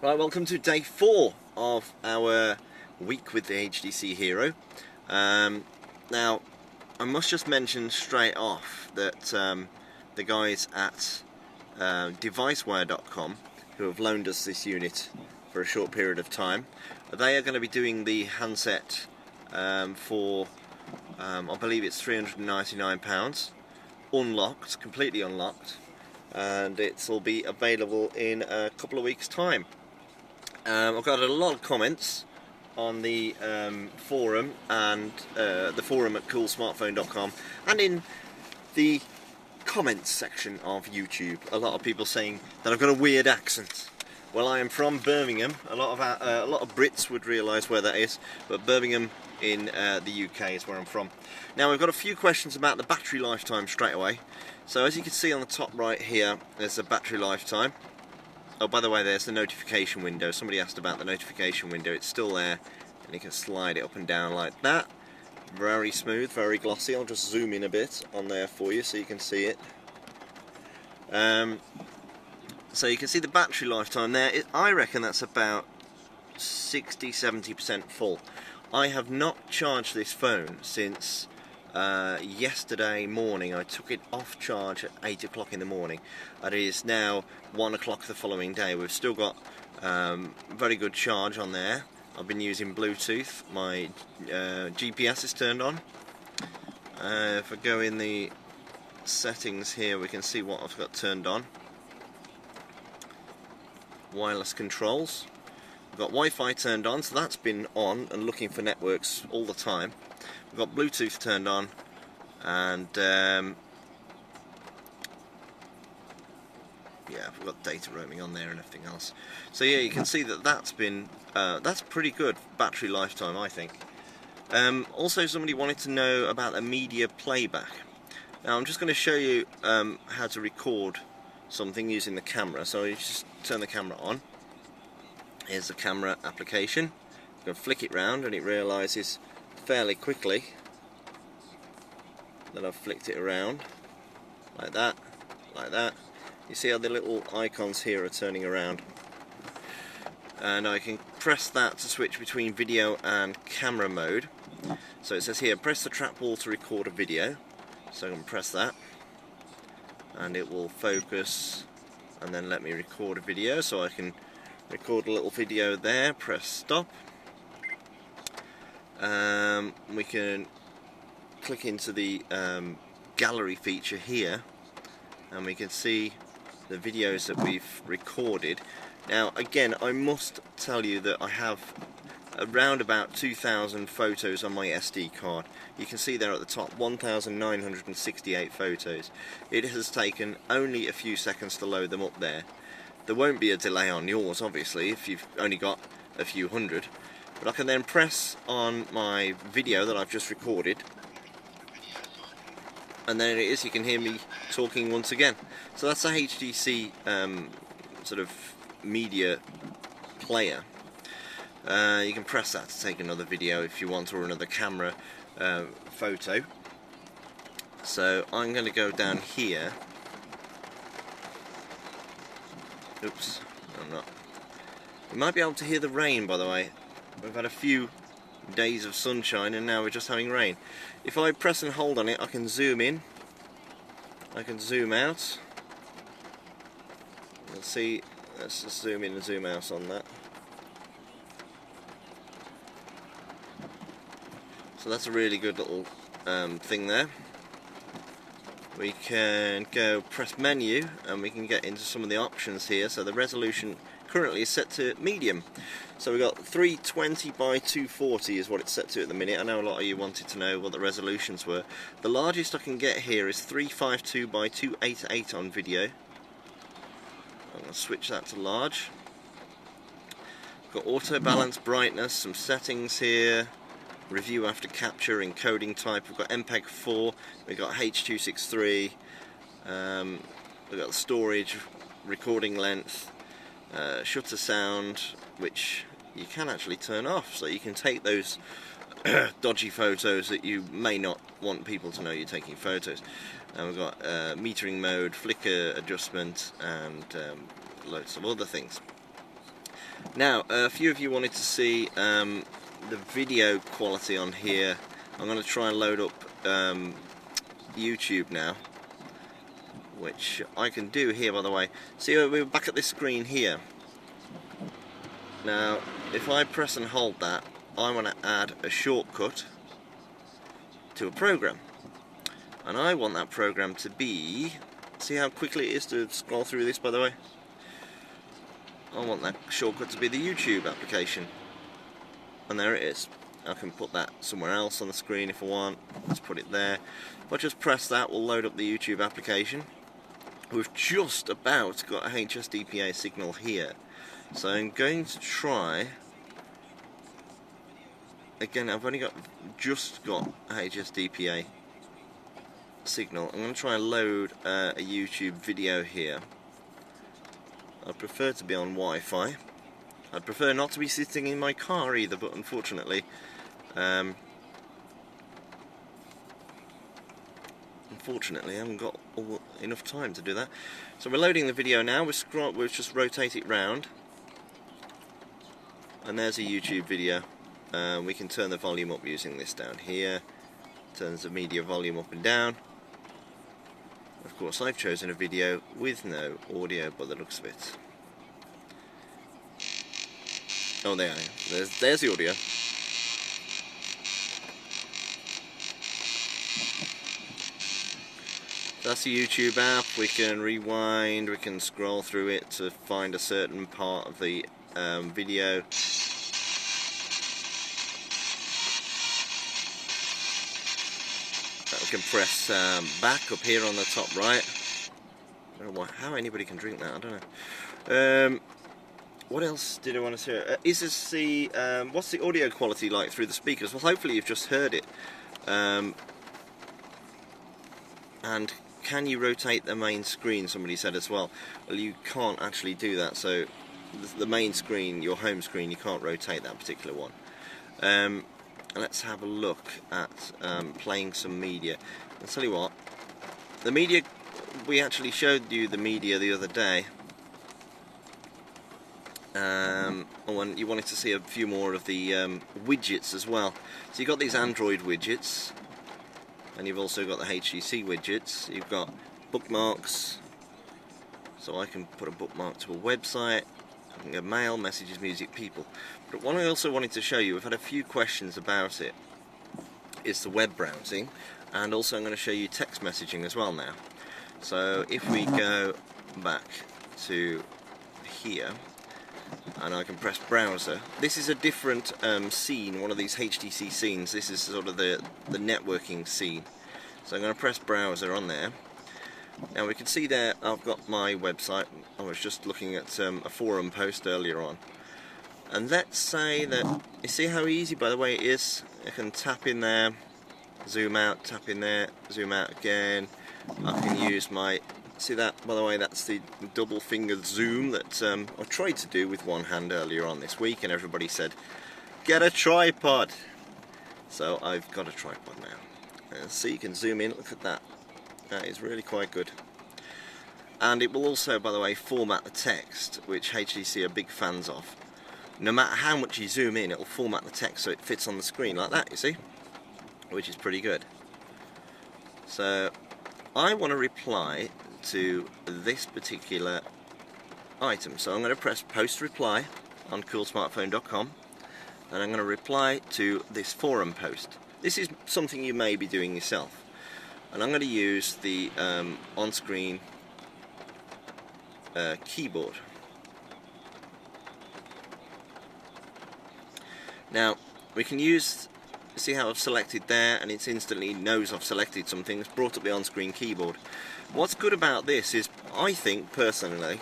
Right, welcome to day 4 of our week with the HTC Hero. Now, I must just mention straight off that the guys at devicewire.com, who have loaned us this unit for a short period of time, they are going to be doing the handset for, I believe it's £399, unlocked, completely unlocked, and it will be available in a couple of weeks' time. I've got a lot of comments on the forum and the forum at coolsmartphone.com, and in the comments section of YouTube. A lot of people saying that I've got a weird accent. Well, I am from Birmingham. A lot of Brits would realise where that is, but Birmingham in the UK is where I'm from. Now, we've got a few questions about the battery lifetime straight away. So as you can see on the top right here, there's the battery lifetime. Oh, by the way, there's the notification window. Somebody asked about the notification window. It's still there, and you can slide it up and down like that. Very smooth, very glossy. I'll just zoom in a bit on there for you so you can see it. So you can see the battery lifetime there. I reckon that's about 60-70% full. I have not charged this phone since yesterday morning. I took it off charge at 8 o'clock in the morning. It is now 1 o'clock the following day. We've still got very good charge on there. I've been using Bluetooth. My GPS is turned on. If I go in the settings here, we can see what I've got turned on. Wireless controls. We've got Wi-Fi turned on, so that's been on and looking for networks all the time. We've got Bluetooth turned on, and yeah, we've got data roaming on there and everything else. So yeah, you can see that that's been that's pretty good battery lifetime, I think. Also, somebody wanted to know about the media playback. Now, I'm just going to show you how to record something using the camera. So you just turn the camera on. Here's the camera application. You can flick it round, and it realises fairly quickly that I've flicked it around like that, like that. You see how the little icons here are turning around, and I can press that to switch between video and camera mode. So it says here, press the trackball to record a video. So I can press that, and it will focus and then let me record a video. So I can record a little video there, press stop. We can click into the gallery feature here, and we can see the videos that we've recorded. Now, again, I must tell you that I have around about 2,000 photos on my SD card. You can see there at the top 1,968 photos. It has taken only a few seconds to load them up there. There won't be a delay on yours, obviously, if you've only got a few hundred. But I can then press on my video that I've just recorded, and there it is. You can hear me talking once again. So that's a HTC sort of media player. You can press that to take another video if you want, or another camera photo. So I'm going to go down here. Oops, I'm not. You might be able to hear the rain, by the way. We've had a few days of sunshine, and now we're just having rain. If I press and hold on it, I can zoom in. I can zoom out. Let's see. Let's just zoom in and zoom out on that. So that's a really good little thing there. We can go press menu, and we can get into some of the options here. So the resolution currently is set to medium. So we've got 320 by 240 is what it's set to at the minute. I know a lot of you wanted to know what the resolutions were. The largest I can get here is 352 by 288 on video. I'm going to switch that to large. Got auto balance, brightness, some settings here. Review after capture, encoding type. We've got MPEG 4, we've got H.263, we've got the storage, recording length, shutter sound, which you can actually turn off, so you can take those dodgy photos that you may not want people to know you're taking photos. And we've got metering mode, flicker adjustment, and loads of other things. Now, a few of you wanted to see the video quality on here. I'm going to try and load up YouTube now, which I can do here, by the way. See, we're back at this screen here. Now, if I press and hold that, I want to add a shortcut to a program. And I want that program to be... See how quickly it is to scroll through this, by the way? I want that shortcut to be the YouTube application. And there it is. I can put that somewhere else on the screen if I want. Let's put it there. If I just press that, we'll load up the YouTube application. We've just about got a HSDPA signal here. So I'm going to try... Again, I've only just got a HSDPA signal. I'm going to try and load a YouTube video here. I'd prefer to be on Wi-Fi. I'd prefer not to be sitting in my car either, but unfortunately I haven't got enough time to do that. So we're loading the video now. We'll just rotate it round, and there's a YouTube video. We can turn the volume up using this down here. Turns the media volume up and down. Of course, I've chosen a video with no audio by the looks of it. Oh, there I am. There's the audio. That's the YouTube app. We can rewind, we can scroll through it to find a certain part of the video. We can press back up here on the top right. I don't know how anybody can drink that, I don't know. What else did I want to say? Is this the, what's the audio quality like through the speakers? Well, hopefully you've just heard it. And can you rotate the main screen, somebody said as well. Well, you can't actually do that, so the main screen, your home screen, you can't rotate that particular one. Let's have a look at playing some media. I'll tell you what, the media, we actually showed you the media the other day. When you wanted to see a few more of the widgets as well. So you've got these Android widgets, and you've also got the HTC widgets. You've got bookmarks, so I can put a bookmark to a website. I can go mail, messages, music, people. But what I also wanted to show you, we've had a few questions about it, is the web browsing, and also I'm going to show you text messaging as well now. So if we go back to here, and I can press browser. This is a different scene, one of these HTC scenes. This is sort of the networking scene. So I'm going to press browser on there. Now we can see there I've got my website. I was just looking at a forum post earlier on. And let's say that, you see how easy, by the way, it is? I can tap in there, zoom out, tap in there, zoom out again. I can use my, see that, by the way, that's the double fingered zoom that I tried to do with one hand earlier on this week, and everybody said, get a tripod. So I've got a tripod now. And see, you can zoom in, look at that. That is really quite good. And it will also, by the way, format the text, which HTC are big fans of. No matter how much you zoom in, it will format the text so it fits on the screen like that, you see? Which is pretty good. So I want to reply to this particular item. So I'm going to press post reply on coolsmartphone.com, and I'm going to reply to this forum post. This is something you may be doing yourself. And I'm going to use the on-screen keyboard. Now, we can use, see how I've selected there, and it's instantly knows I've selected something. It's brought up the on-screen keyboard. What's good about this is, I think, personally,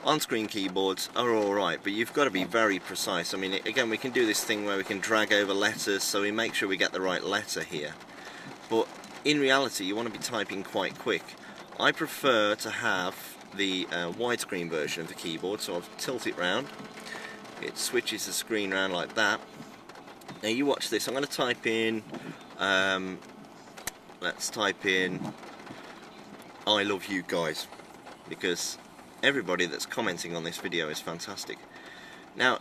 on-screen keyboards are alright, but you've got to be very precise. I mean, again, we can do this thing where we can drag over letters, so we make sure we get the right letter here. But in reality, you want to be typing quite quick. I prefer to have the widescreen version of the keyboard, so I'll tilt it round. It switches the screen around like that. Now you watch this. I'm going to type in, let's type in, I love you guys, because everybody that's commenting on this video is fantastic. Now,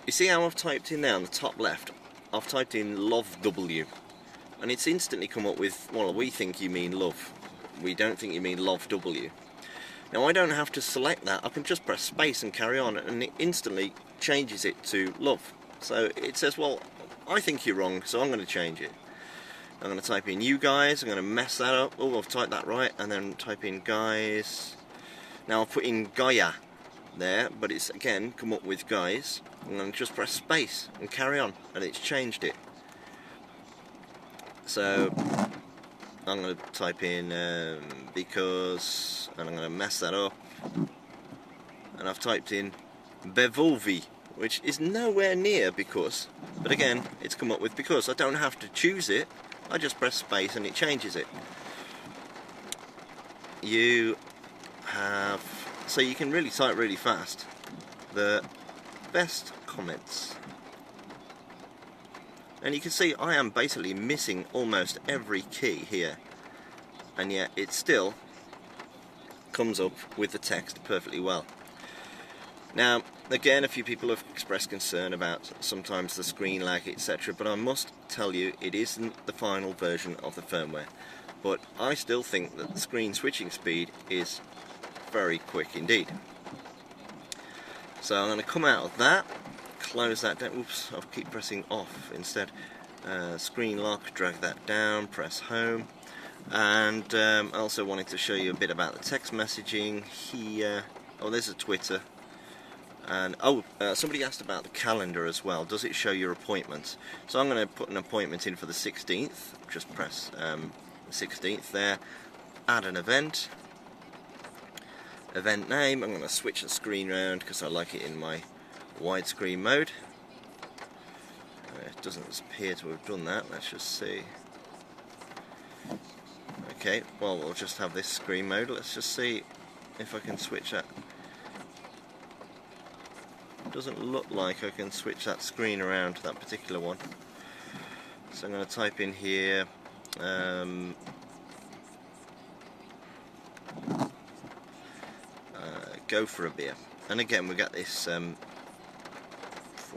you see how I've typed in there on the top left? I've typed in love W, and it's instantly come up with, well, we think you mean love. We don't think you mean love W. Now, I don't have to select that. I can just press space and carry on, and it instantly changes it to love. So it says, well, I think you're wrong, so I'm going to change it. I'm going to type in you guys. I'm going to mess that up. Oh, I've typed that right, and then type in guys. Now I've put in Gaia there, but it's again come up with guys. I'm going to just press space and carry on, and it's changed it. So I'm going to type in because, and I'm going to mess that up, and I've typed in Bevolvi, which is nowhere near because, but again it's come up with because. I don't have to choose it, I just press space and it changes it. You have, so you can really type really fast, the best comments. And you can see I am basically missing almost every key here, and yet it still comes up with the text perfectly well. Now, again, a few people have expressed concern about sometimes the screen lag, etc., but I must tell you it isn't the final version of the firmware. But I still think that the screen switching speed is very quick indeed. So I'm going to come out of that, close that down. Oops, I'll keep pressing off instead. Screen lock, drag that down, press home. And I also wanted to show you a bit about the text messaging here. Oh, there's a Twitter. And somebody asked about the calendar as well. Does it show your appointments? So I'm going to put an appointment in for the 16th. Just press the 16th there. Add an event. Event name. I'm going to switch the screen around because I like it in my widescreen mode. It doesn't appear to have done that. Let's just see. Okay, well, we'll just have this screen mode. Let's just see if I can switch that. Doesn't look like I can switch that screen around to that particular one. So I'm going to type in here go for a beer, and again we got this for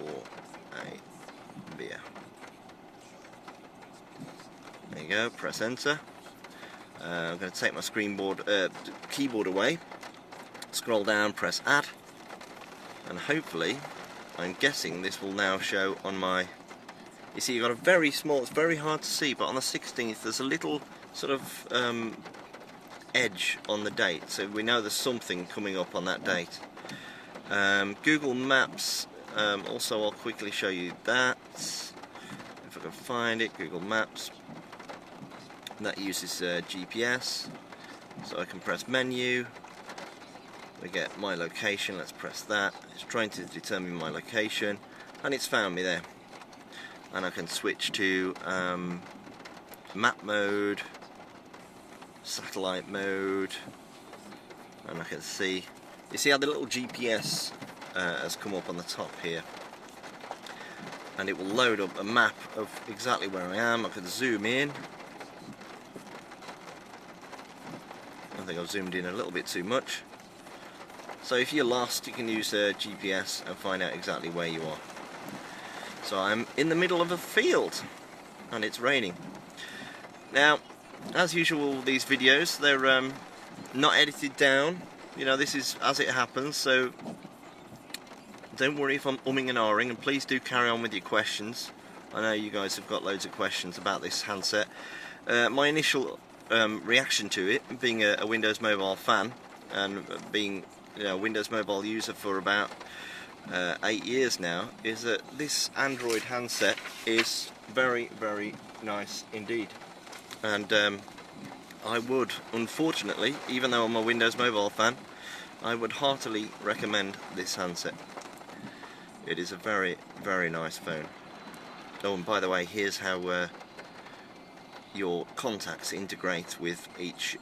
a beer. There you go, press enter. I'm going to take my keyboard away, scroll down, press add, and hopefully, I'm guessing this will now show on my, you see you've got a very small, it's very hard to see, but on the 16th there's a little sort of edge on the date, so we know there's something coming up on that date. Google Maps, also I'll quickly show you that, if I can find it. Google Maps, that uses GPS, so I can press menu. We get my location, let's press that. It's trying to determine my location, and it's found me there. And I can switch to map mode, satellite mode, and I can see, you see how the little GPS has come up on the top here, and it will load up a map of exactly where I am. I can zoom in. I think I've zoomed in a little bit too much. So if you're lost, you can use GPS and find out exactly where you are. So I'm in the middle of a field, and it's raining. Now, as usual, these videos, they're not edited down. You know, this is as it happens, so don't worry if I'm umming and ahhing, and please do carry on with your questions. I know you guys have got loads of questions about this handset. My initial reaction to it, being a Windows Mobile fan, and being a Windows Mobile user for about 8 years now, is that this Android handset is very, very nice indeed. And I would, unfortunately, even though I'm a Windows Mobile fan, I would heartily recommend this handset. It is a very, very nice phone. Oh, and by the way, here's how your contacts integrate with each,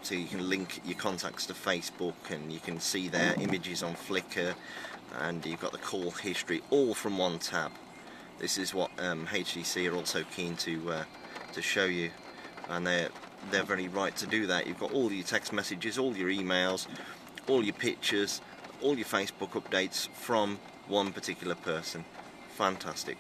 so you can link your contacts to Facebook, and you can see their images on Flickr, and you've got the call history all from one tab. This is what HTC are also keen to show you, and they're very right to do that. You've got all your text messages, all your emails, all your pictures, all your Facebook updates from one particular person. Fantastic.